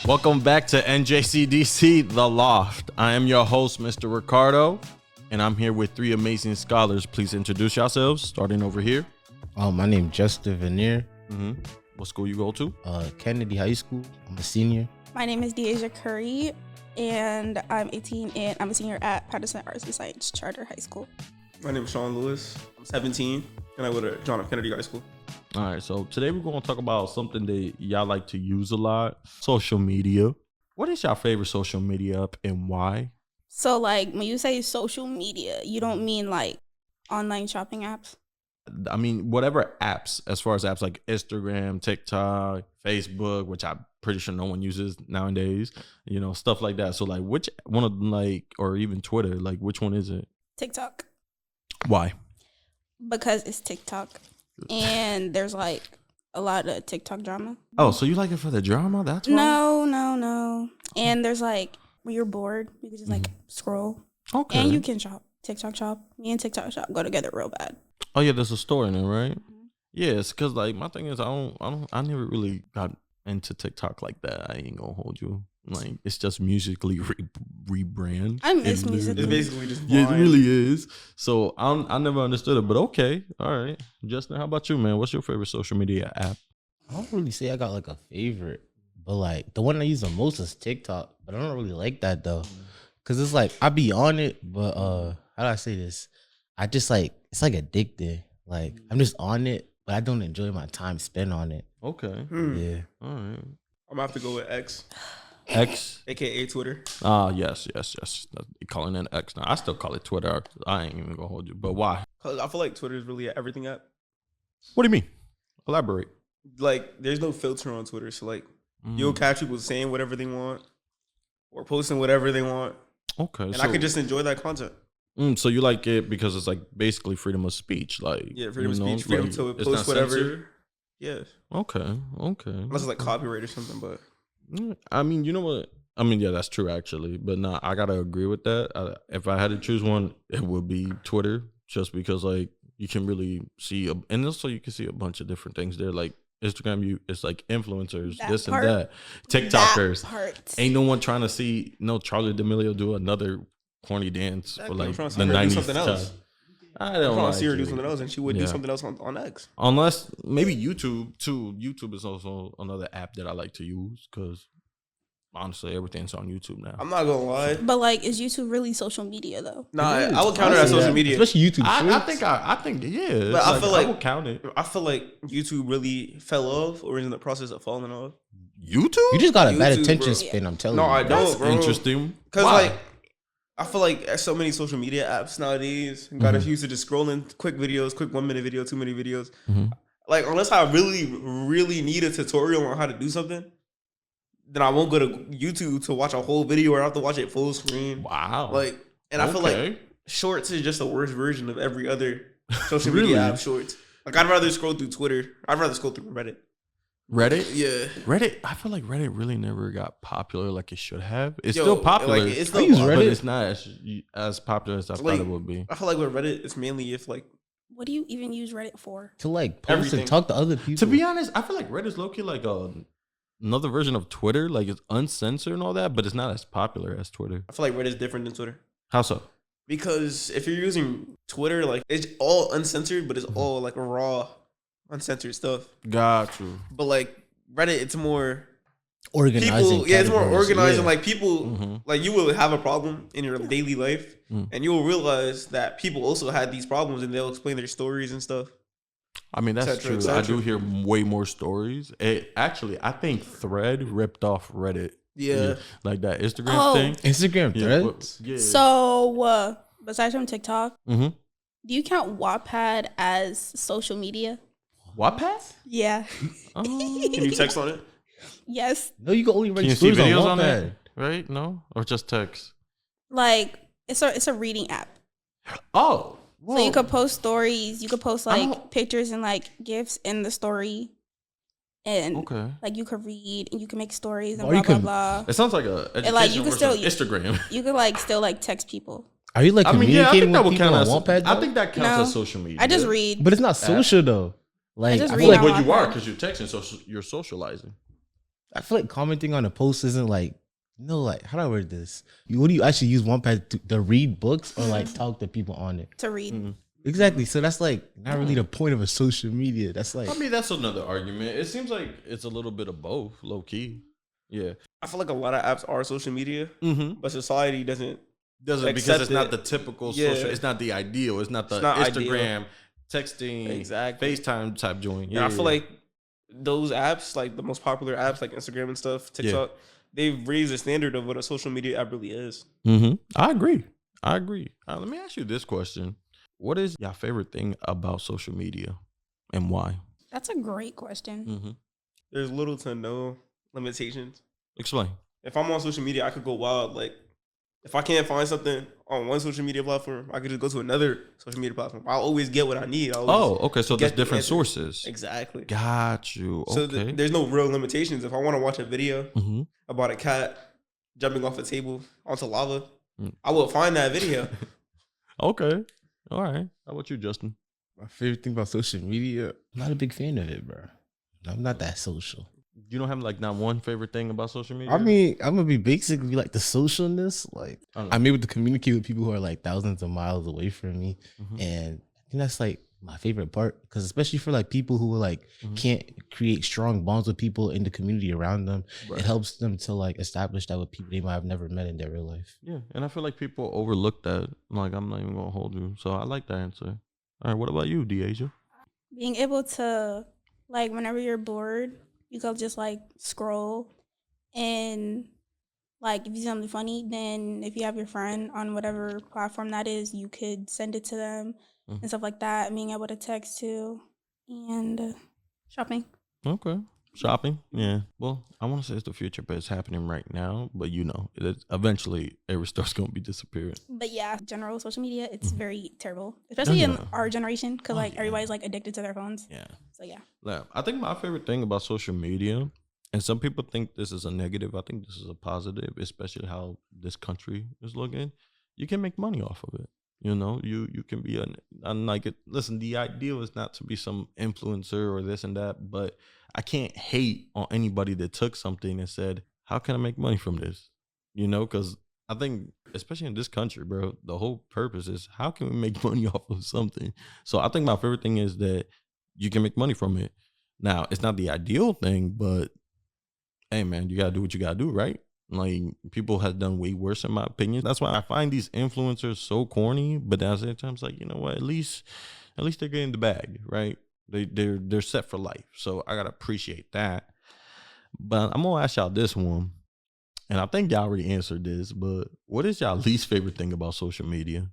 Welcome back to NJCDC, The Loft. I am your host, Mr. Ricardo, and I'm here with three amazing scholars. Please introduce yourselves, starting over here. My name is Justin Veneer. What school you go to? Kennedy High School. I'm a senior. My name is Deasia Curry, and I'm 18, and I'm a senior at Patterson Arts and Science Charter High School. My name is Sean Lewis. I'm 17, and I go to John F. Kennedy High School. All right, so today we're going to talk about something that y'all like to use a lot, social media. What is your favorite social media app and why? So, like, when you say social media, you don't mean, like, online shopping apps? I mean, whatever apps, as far as apps like Instagram, TikTok, Facebook, which I'm pretty sure no one uses nowadays, you know, stuff like that. So, like, which one of them, like, or even Twitter, like, which one is it? TikTok. Why? Because it's TikTok. And there's, like, a lot of TikTok drama. Oh, so you like it for the drama? That's why? No. And there's, like, when you're bored, you can just, like, scroll. Okay. And you can shop. TikTok shop. Me and TikTok shop go together real bad. Oh, yeah, there's a store in there, right? Yeah, it's because, like, my thing is I never really got into TikTok like that. I ain't gonna hold you. Like, it's just musically rebrand. I miss music. It's basically just Yeah, blind. it really is. So I never understood it, but okay. All right. Justin, how about you, man? What's your favorite social media app? I don't really say I got like a favorite, but like the one I use the most is TikTok. But I don't really like that though, cause it's like I be on it, but how do I say this? I just like it's like addicting. Like I'm just on it, but I don't enjoy my time spent on it. Okay. Yeah. All right. I'm gonna have to go with X, X. aka Twitter. Yes. You calling it X now? I still call it Twitter. I ain't even gonna hold you. But why? Cause I feel like Twitter is really an everything app. What do you mean? Elaborate. Like, there's no filter on Twitter, so like you'll catch people saying whatever they want or posting whatever they want, Okay. and I can just enjoy that content. So you like it because it's like basically freedom of speech, like Freedom of you know, speech, freedom like, to it's post not whatever. censored? Yeah, Okay. unless it's like copyright or something. But I mean, you know what? I mean, yeah, that's true actually. But nah, I gotta agree with that. If I had to choose one, it would be Twitter, just because like you can really see, and also you can see a bunch of different things there. Like Instagram, it's like influencers, That this part. and that, TikTokers. That part. Ain't no one trying to see Charlie D'Amelio do another corny dance for I'm like trying to the see her do 90s. something else. I I'm don't trying like to see her do it. something else, and she would Yeah. do something else on X. Unless maybe YouTube too. YouTube is also another app that I like to use because honestly, everything's on YouTube now. I'm not gonna lie. But, like, is YouTube really social media, though? Nah, I would count it as social media. especially YouTube. I Shorts. think yeah. But I feel like- I would count it. I feel like YouTube really fell off, or is in the process of falling off. YouTube? You just got a bad YouTube, attention bro. span. I'm telling No, you. I don't, That's bro. interesting. Because, Why? like, I feel like so many social media apps nowadays got us used to just scrolling quick videos, quick 1 minute video, 2 minute videos. Like, unless I really need a tutorial on how to do something, then I won't go to YouTube to watch a whole video, or I have to watch it full screen. Wow. Like, and I feel like Shorts is just a worse version of every other social media Really? app. Shorts. Like, I'd rather scroll through Twitter. I'd rather scroll through Reddit. Reddit? Yeah. Reddit, I feel like Reddit really never got popular like it should have. It's Yo, still popular, like, it's I still use popular. but Reddit. it's not as popular as I thought Like, it would be. I feel like with Reddit, it's mainly if like What do you even use Reddit for? to like post Everything. and talk to other people. To be honest, I feel like Reddit's low-key like another version of Twitter. Like it's uncensored and all that, but it's not as popular as Twitter. I feel like Reddit's different than Twitter. How so? Because if you're using Twitter, like it's all uncensored, but it's all like raw, uncensored stuff. Got you. But like Reddit, it's more organizing. people. Yeah, it's more categories. organized, Yeah. and like people, like you will have a problem in your daily life, and you will realize that people also had these problems, and they'll explain their stories and stuff. I mean, that's Et cetera, true. et I cetera. do hear way more stories. Actually, I think Thread ripped off Reddit. Yeah. Like that Instagram Oh. thing. Instagram Yeah. threads. Yeah. So, besides from TikTok, Mm-hmm. do you count Wattpad as social media? Wattpad? Yeah. Can you text on it? Yes. No, you can only Can write you see stories videos on on Wattpad. it? Right? No? Or just text? Like, it's a reading app. Oh. So you could post stories. You could post I like don't- pictures and like GIFs in the story, and Okay. like you could read and you can make stories and Or blah you blah can- blah. It sounds like a education like, you can versus still- Instagram. You could like still like text people. Are you like I mean, yeah, I communicating think that with would people count on as. Wattpad? I though? think that counts No. as social media. I just read. But it's not social though. Like just I read feel like on But you are Wattpad. because you're texting, so you're socializing. I feel like commenting on a post isn't like, like, how do I word this? What do you actually use Wattpad to read books or like talk to people on it? To read. Exactly. So that's like not really the point of a social media. That's like, I mean, that's another argument. It seems like it's a little bit of both, low key. Yeah. I feel like a lot of apps are social media, Mm-hmm. but society doesn't Because accept it's not it. the typical Yeah. social. It's not the ideal. It's not the It's not Instagram, texting, Exactly. FaceTime type joint. And I feel like those apps, like the most popular apps, like Instagram and stuff, TikTok, they've raised the standard of what a social media app really is. Mm-hmm. I agree. Let me ask you this question: what is your favorite thing about social media, and why? That's a great question. Mm-hmm. There's little to no limitations. Explain. If I'm on social media, I could go wild. Like, if I can't find something on one social media platform, I could just go to another social media platform. I'll always get what I need. Okay. So there's get the different answer. sources. Exactly. Got you. So Okay. there's no real limitations. If I want to watch a video Mm-hmm. about a cat jumping off a table onto lava, Mm. I will find that video. Okay. All right. How about you, Justin? my favorite thing about social media. I'm not a big fan of it, bro. I'm not that social. You don't have like not one favorite thing about social media? I mean, I'm gonna be basically like the socialness. Like, I don't know. I'm able to communicate with people who are like thousands of miles away from me, Mhm. and I think that's like my favorite part. Because especially for like people who like Mhm. can't create strong bonds with people in the community around them, Right. it helps them to like establish that with people they might have never met in their real life. Yeah, and I feel like people overlook that. Like, I'm not even gonna hold you. So I like that answer. All right, what about you, Deasia? Being able to, like, whenever you're bored, you go just like scroll, and like if you see something funny, then if you have your friend on whatever platform that is, you could send it to them Mhm. and stuff like that. Being able to text too, and shopping. Okay. Shopping? Yeah. Well, I want to say it's the future, but it's happening right now. But eventually every store's going to be disappearing. But yeah, general social media, it's Mhm. very terrible, especially yeah. in our generation, because Oh, like yeah. everybody's like addicted to their phones. Yeah. So yeah. Yeah. I think my favorite thing about social media, and some people think this is a negative, I think this is a positive, especially how this country is looking. You can make money off of it. You know, you can be listen, the ideal is not to be some influencer or this and that, but I can't hate on anybody that took something and said, how can I make money from this? You know, because I think, especially in this country, bro, the whole purpose is how can we make money off of something? So I think my favorite thing is that you can make money from it. Now, it's not the ideal thing, but hey, man, you got to do what you got to do, right? Like, people have done way worse in my opinion. That's why I find these influencers so corny, but at the same time, it's like, you know what, at least they're getting the bag, right? They're set for life. So I gotta appreciate that. But I'm gonna ask y'all this one, and I think y'all already answered this, but what is y'all least favorite thing about social media?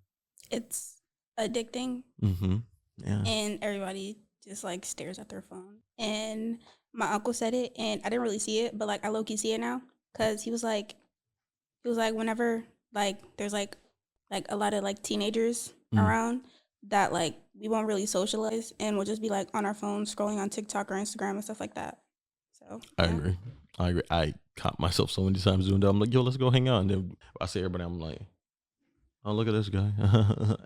It's addicting, Mm-hmm. Yeah. and everybody just like stares at their phone. And my uncle said it, and I didn't really see it, but like I low key see it now, because he was like whenever like there's like a lot of like teenagers around, that like we won't really socialize, and we'll just be like on our phones scrolling on TikTok or Instagram and stuff like that. So I yeah. agree. I caught myself so many times doing that. I'm like, yo, let's go hang out. And then I see everybody, I'm like, oh, look at this guy.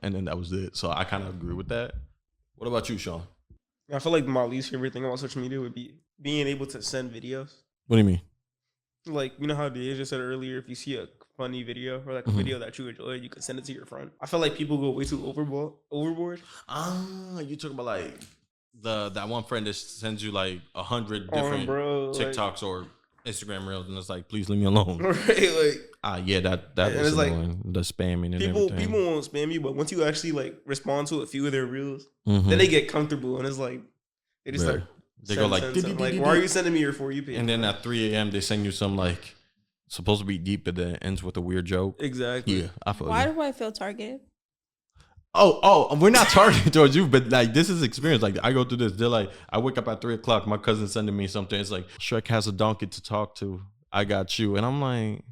And then that was it. So I kind of agree with that. What about you, Sean? I feel like my least favorite thing about social media would be being able to send videos. What do you mean? Like, you know how Deja said earlier, if you see a funny video or like a video that you enjoy, you can send it to your friend. I feel like people go way too overboard. You talk about like that one friend that sends you like 100 different TikToks or Instagram reels, and it's like, please leave me alone. Right, like yeah, that and was it's like, annoying. The spamming and people everything. won't spam you, but once you actually like respond to a few of their reels, Mhm. then they get comfortable, and it's like they just start. They go like, like, why are you sending me your For You page? and then at 3 a.m. they send you some like supposed to be deep, but then it ends with a weird joke. Exactly. Yeah, I feel Why you. do I feel targeted? Oh, we're not targeting towards you, but like this is experience. Like I go through this. They're like, I wake up at 3 o'clock. My cousin's sending me something. It's like, Shrek has a donkey to talk to. I got you, and I'm like,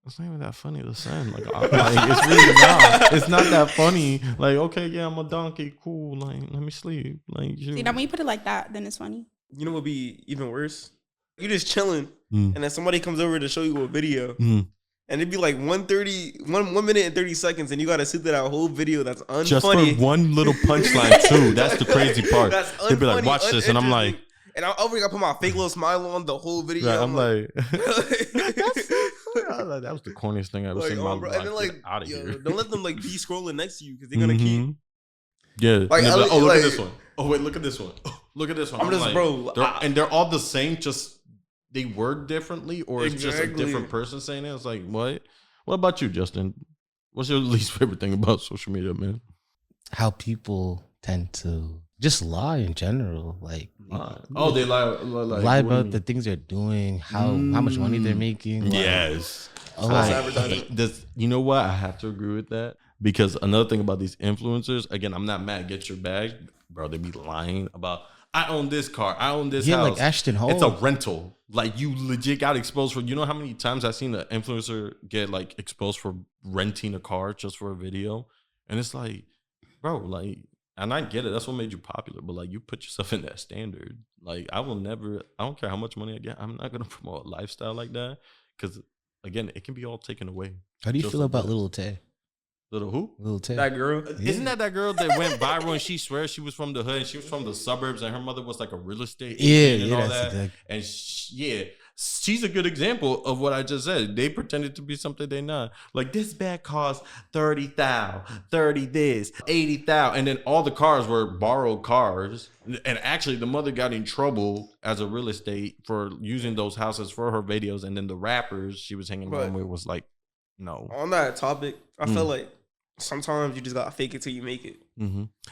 it's not even that funny to send. Like, it's really not. It's not that funny. Like, okay, yeah, I'm a donkey. Cool. Like, let me sleep. Like, you. See, now when you put it like that, then it's funny. You know what would be even worse? You just chilling, Mm. and then somebody comes over to show you a video, Mm. and it'd be like 1 minute and 30 seconds, and you got to sit through that whole video that's unfunny. Just for one little punchline too. That's the crazy part. That's They'd be like, unfunny, watch this, and I'm like, And I already got to put my fake little smile on the whole video. Right, I'm like, that's so funny. That was the corniest thing I ever seen in my life. And then like, out of here. don't let them like be scrolling next to you because they're gonna keep. Yeah. Like, oh, look like, at this one. Oh wait, look at this one. Oh, look at this one. I'm just like, bro, they're all the same. Just they word differently, or it's just a Exactly. different person saying it. It's like what? What about you, Justin? What's your least favorite thing about social media, man? How people tend to just lie in general. Like, Oh, they lie lie about the things they're doing, how much money they're making. Like, Yes. advertising. You know what? I have to agree with that because another thing about these influencers, again, I'm not mad. Get your bag, bro. They be lying about. I own this car. I own this house. like Ashton Hall. It's a rental. Like you legit got exposed for. You know how many times I've seen an influencer get like exposed for renting a car just for a video, and it's like, bro, like. And I get it. That's what made you popular. But, like, you put yourself in that standard. Like, I don't care how much money I get. I'm not going to promote a lifestyle like that. Because, again, it can be all taken away. How do you feel about Lil Tay? Little who? Lil Tay. That girl. Isn't that girl that went viral and she swears she was from the hood and she was from the suburbs and her mother was like a real estate agent and all that. Exactly. And she's a good example of what I just said. They pretended to be something they're not. Like this bag cost 30,000, 30 this, 80,000, and then all the cars were borrowed cars. And actually, the mother got in trouble as a real estate for using those houses for her videos. And then the rappers she was hanging around with was like, no. On that topic, I feel like sometimes you just gotta fake it till you make it.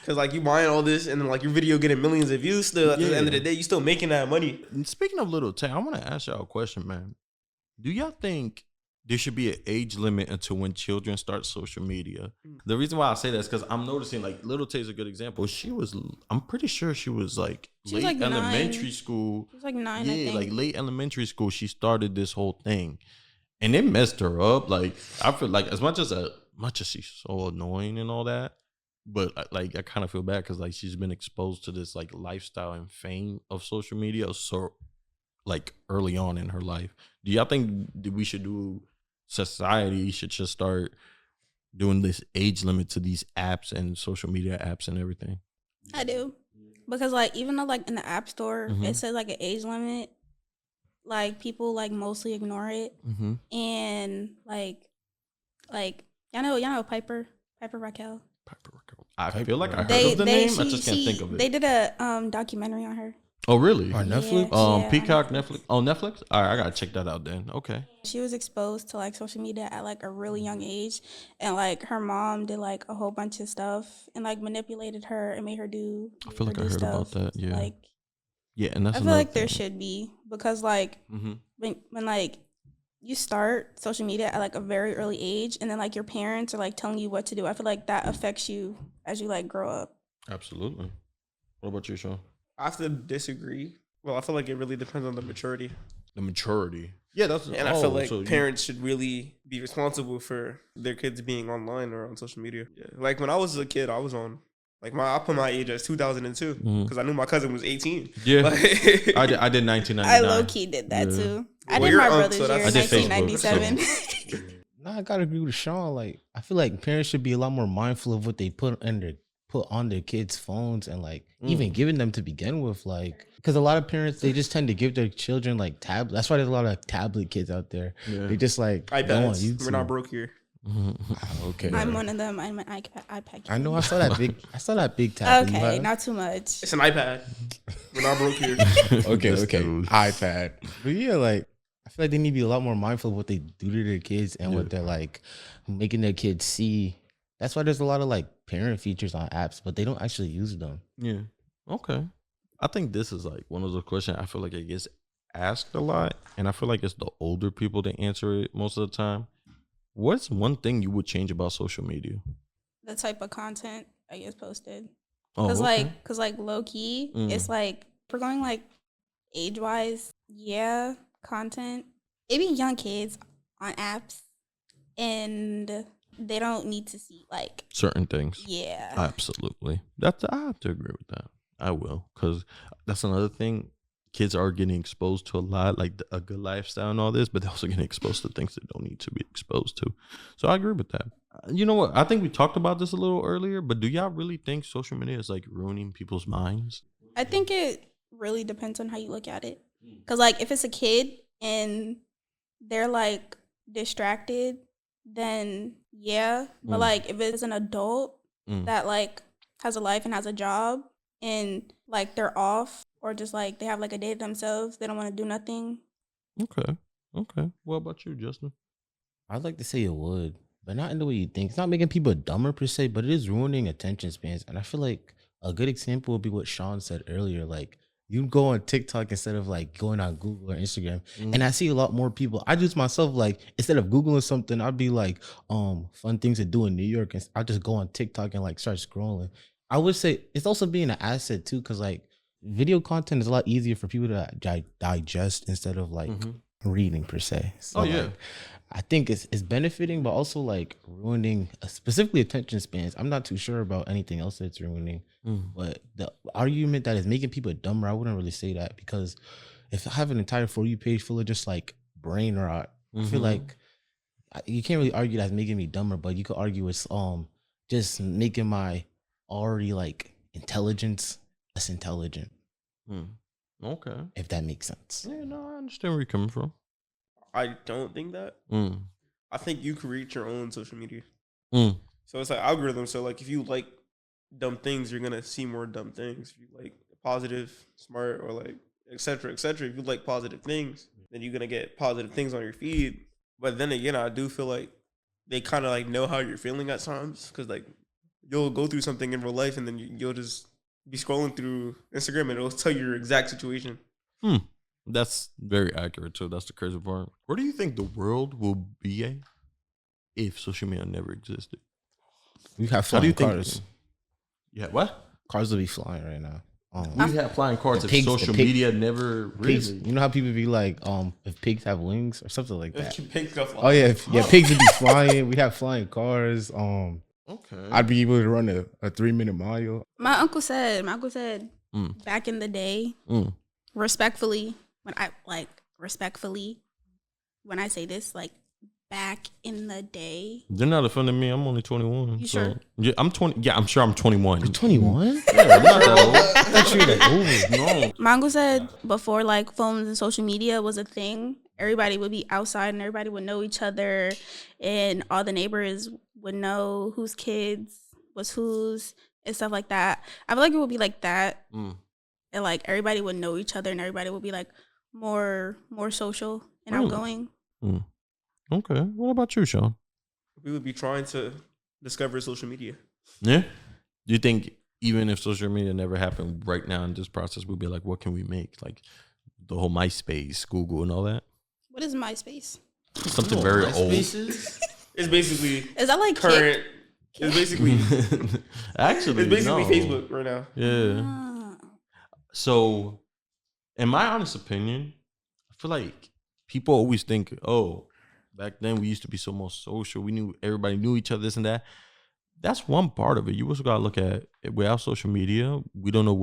Cause like you buying all this and then like your video getting millions of views. Still at the end of the day, you still making that money. And speaking of Little Tay, I want to ask y'all a question, man. Do y'all think there should be an age limit until when children start social media? The reason why I say that is because I'm noticing like Little Tay is a good example. I'm pretty sure she was like late like elementary school. She was like 9, I Yeah, think. like late elementary school. She started this whole thing, and it messed her up. Like I feel like as much as she's so annoying and all that, but like I kind of feel bad because like she's been exposed to this like lifestyle and fame of social media so like early on in her life. Do y'all think that we should do society should just start doing this age limit to these apps and social media apps and everything? I do. Because like even though like in the app store it says like an age limit, like people like mostly ignore it. And like y'all know Piper Raquel. I feel like I heard of the name. I just can't think of it. They did a documentary on her. Oh really? On Netflix? Yeah, Peacock, on Netflix. Oh, Netflix. All right, I gotta check that out then. Okay. She was exposed to like social media at like a really young age, and like her mom did like a whole bunch of stuff and like manipulated her and made her do. I feel like I heard about that. Yeah. Like yeah, and that's. I feel like there should be because like when like you start social media at like a very early age, and then like your parents are like telling you what to do. I feel like that affects you as you like grow up. Absolutely. What about you, Sean? I have to disagree. Well, I feel like it really depends on the maturity. The maturity. Yeah, that's. And I feel like parents should really be responsible for their kids being online or on social media. Yeah. Like when I was a kid, I was on. Like I put my age as 2002 because I knew my cousin was 18. Yeah, like, I did 1999. I low key did that too. I did you're my up, brother's so year in I did 1997. No, I gotta agree with Sean. Like, I feel like parents should be a lot more mindful of what they put on their kids' phones and like even giving them to begin with. Like, because a lot of parents they just tend to give their children like tablets. That's why there's a lot of tablet kids out there. Yeah. They just like go on iPads. We're not broke here. Okay, I'm one of them. I'm an iPad kid. I know. I saw that big tablet. Okay, not too much. It's an iPad. We're not broke here. okay, iPad. But yeah, like I feel like they need to be a lot more mindful of what they do to their kids and what they're like making their kids see. That's why there's a lot of like parent features on apps, but they don't actually use them. Yeah. Okay. I think this is like one of those questions I feel like it gets asked a lot, and I feel like it's the older people that answer it most of the time. What's one thing you would change about social media? The type of content I guess posted. Oh, Cause like low key, it's like if we're going like age wise, content. It be young kids on apps, and they don't need to see like certain things. Yeah, absolutely. I have to agree with that. I will, because that's another thing. Kids are getting exposed to a lot, like a good lifestyle and all this, but they're also getting exposed to things they don't need to be exposed to. So I agree with that. You know what? I think we talked about this a little earlier, but do y'all really think social media is like ruining people's minds? I think it really depends on how you look at it. Because, like, if it's a kid and they're, like, distracted, then, yeah. But, like, if it's an adult that, like, has a life and has a job and, like, they're off or just, like, they have, like, a day to themselves, they don't want to do nothing. Okay. What about you, Justin? I'd like to say it would, but not in the way you think. It's not making people dumber per se, but it is ruining attention spans. And I feel like a good example would be what Sean said earlier. Like, you go on TikTok instead of like going on Google or Instagram. And I see a lot more people. I just myself, like, instead of Googling something, I'd be like, fun things to do in New York. And I just go on TikTok and like start scrolling. I would say it's also being an asset too, because like video content is a lot easier for people to digest instead of like reading per se. So, like, I think it's benefiting, but also like ruining specifically attention spans. I'm not too sure about anything else that's ruining, but the argument that is making people dumber, I wouldn't really say that, because if I have an entire For You page full of just like brain rot, I feel like you can't really argue that's making me dumber, but you could argue it's just making my already like intelligence less intelligent. Okay. If that makes sense. Yeah, no, I understand where you're coming from. I don't think that. I think you create your own social media. So it's like algorithm. So like if you like dumb things, you're gonna see more dumb things. If you like positive, smart, or like et cetera, if you like positive things, then you're gonna get positive things on your feed. But then again, I do feel like they kind of like know how you're feeling at times, because like you'll go through something in real life and then you'll just be scrolling through Instagram and it'll tell you your exact situation. That's very accurate too. That's the crazy part. Where do you think the world will be if social media never existed? We have flying cars. Yeah, what? Cars will be flying right now. We have flying cars if social media never really. You know how people be like, if pigs have wings or something like that. Pigs go fly. Oh yeah, pigs would be flying. We have flying cars. Okay. I'd be able to run a 3-minute mile. My uncle said back in the day, respectfully, when I say this, like, back in the day. They're not offending me. I'm only 21. You sure? Yeah, I'm 20. Yeah, I'm sure I'm 21. You're 21? Yeah, I'm not that old. I thought you were that old. No. My uncle said before, like, phones and social media was a thing, everybody would be outside and everybody would know each other, and all the neighbors would know whose kids was whose and stuff like that. I feel like it would be like that. And like everybody would know each other and everybody would be like more social and outgoing. Okay. What about you, Sean? We would be trying to discover social media. Yeah. Do you think even if social media never happened right now in this process, we'd be like, what can we make? Like the whole MySpace, Google, and all that? What is MySpace? Something very old. It's basically is that like current. It's basically actually it's basically Facebook right now. Yeah. So, in my honest opinion, I feel like people always think, oh, back then we used to be so much social. Everybody knew each other, this and that. That's one part of it. You also gotta look at it. Without social media, we don't know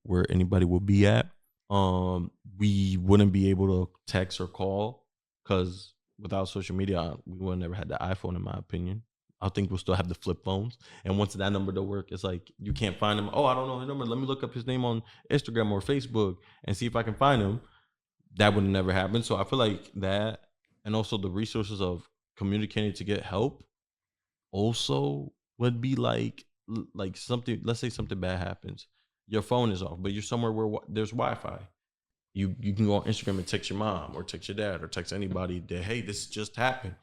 where anybody will be at. We wouldn't be able to text or call, because without social media, we would have never had the iPhone, in my opinion. I think we'll still have the flip phones. And once that number don't work, it's like you can't find him. Oh, I don't know his number. Let me look up his name on Instagram or Facebook and see if I can find him. That would never happen. So I feel like that, and also the resources of communicating to get help also would be like something. Let's say something bad happens. Your phone is off, but you're somewhere where there's Wi-Fi. You can go on Instagram and text your mom or text your dad or text anybody that, hey, this just happened.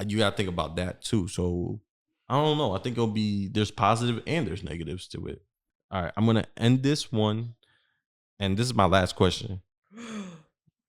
You got to think about that too. So I don't know. I think there's positive and there's negatives to it. All right. I'm going to end this one. And this is my last question.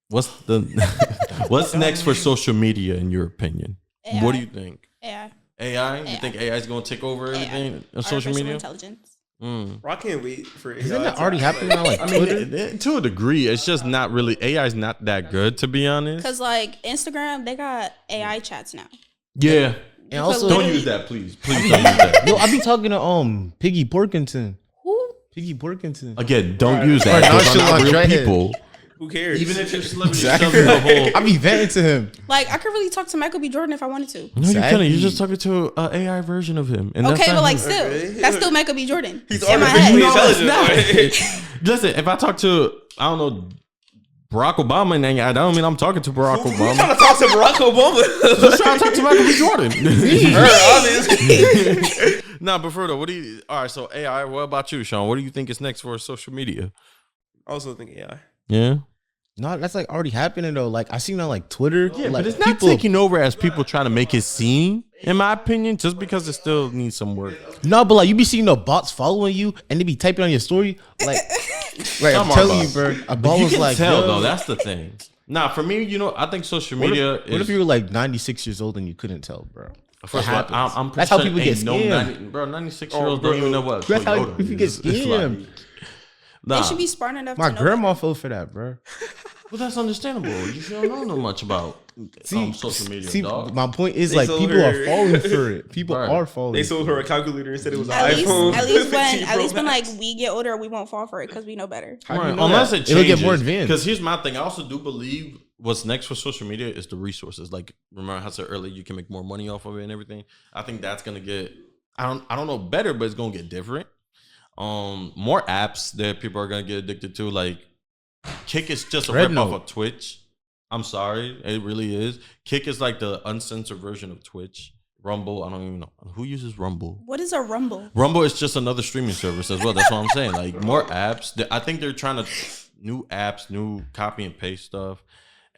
What's next for social media in your opinion? AI. What do you think? AI. You think AI is going to take over everything on social media? Intelligence. Bro, I can't wait for AI. Isn't that already happening now? Like Twitter? To a degree, it's just not really. AI is not that good, to be honest. Because like Instagram, they got AI chats now. Yeah. And also, Don't use that, please. Please don't use that. Yo, I be talking to Piggy Porkington. Who? Piggy Porkington. Again, don't use that. Those are not real people. Who cares? Even if you're celebrity, the whole. I be venting to him. Like I could really talk to Michael B. Jordan if I wanted to. No, you couldn't. You're just talking to an AI version of him. And okay, that's but like him. still, that's still Michael B. Jordan. He's in my artificially head. intelligent. Listen, if I talk to, I don't know, Barack Obama, and I don't mean I'm talking to Barack Who Obama. trying to talk to Barack Obama? Just trying to talk to Michael B. Jordan. Her, obviously. Nah, but Frodo, what do you? All right, so AI. What about you, Sean? What do you think is next for social media? I also think AI. Yeah. No, that's like already happening though. Like I seen on like Twitter. Yeah, like, but it's not taking over as people trying to make it seem, in my opinion, just because it still needs some work. No, but like you be seeing the bots following you and they be typing on your story. Like, right, I'm Come on, telling bro. you, bro. A But bot you was can like, tell yo. though. That's the thing. Nah, for me, I think social What media if, what if you were like 96 years old and you couldn't tell, bro? First of all, I'm That's how pretty people sure get ain't scammed. 96-year-olds don't even know what That's how Toyota people get is. It's scammed. like, nah, They should be smart enough My to know grandma better. fell for that, bro. well, that's understandable. You don't know much about social media, See, dog. my point is They like sold people her- are falling for it. People Right. are falling. They sold her a calculator and said it was an At iPhone. least 15 Pro when Max. like we get older, we won't fall for it because we know better. How do you Right, know unless that? it It'll changes. get more advanced. Because here's my thing. I also do believe what's next for social media is the resources. Like, remember how I said earlier, you can make more money off of it and everything. I think that's gonna get I don't know better, but it's gonna get different. More apps that people are gonna get addicted to. Like Kick is just a Red rip off Note. of Twitch. I'm sorry, it really is. Kick is like the uncensored version of Twitch. Rumble, I don't even know who uses Rumble. What is a rumble? Rumble is just another streaming service as well. That's what I'm saying. Like more apps. I think they're trying to new apps, new copy and paste stuff.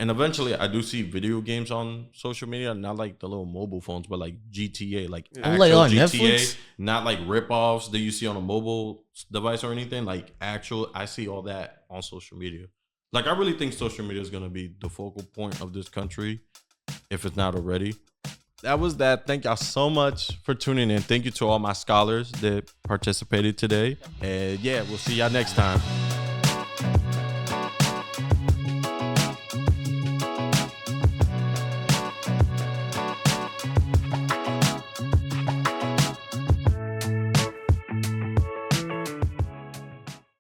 And eventually I do see video games on social media, not like the little mobile phones, but like GTA, like actual Like on GTA, Netflix? not like rip-offs that you see on a mobile device or anything. Like actual, I see all that on social media. Like I really think social media is gonna be the focal point of this country, if it's not already. That was that. Thank y'all so much for tuning in. Thank you to all my scholars that participated today. And yeah, we'll see y'all next time.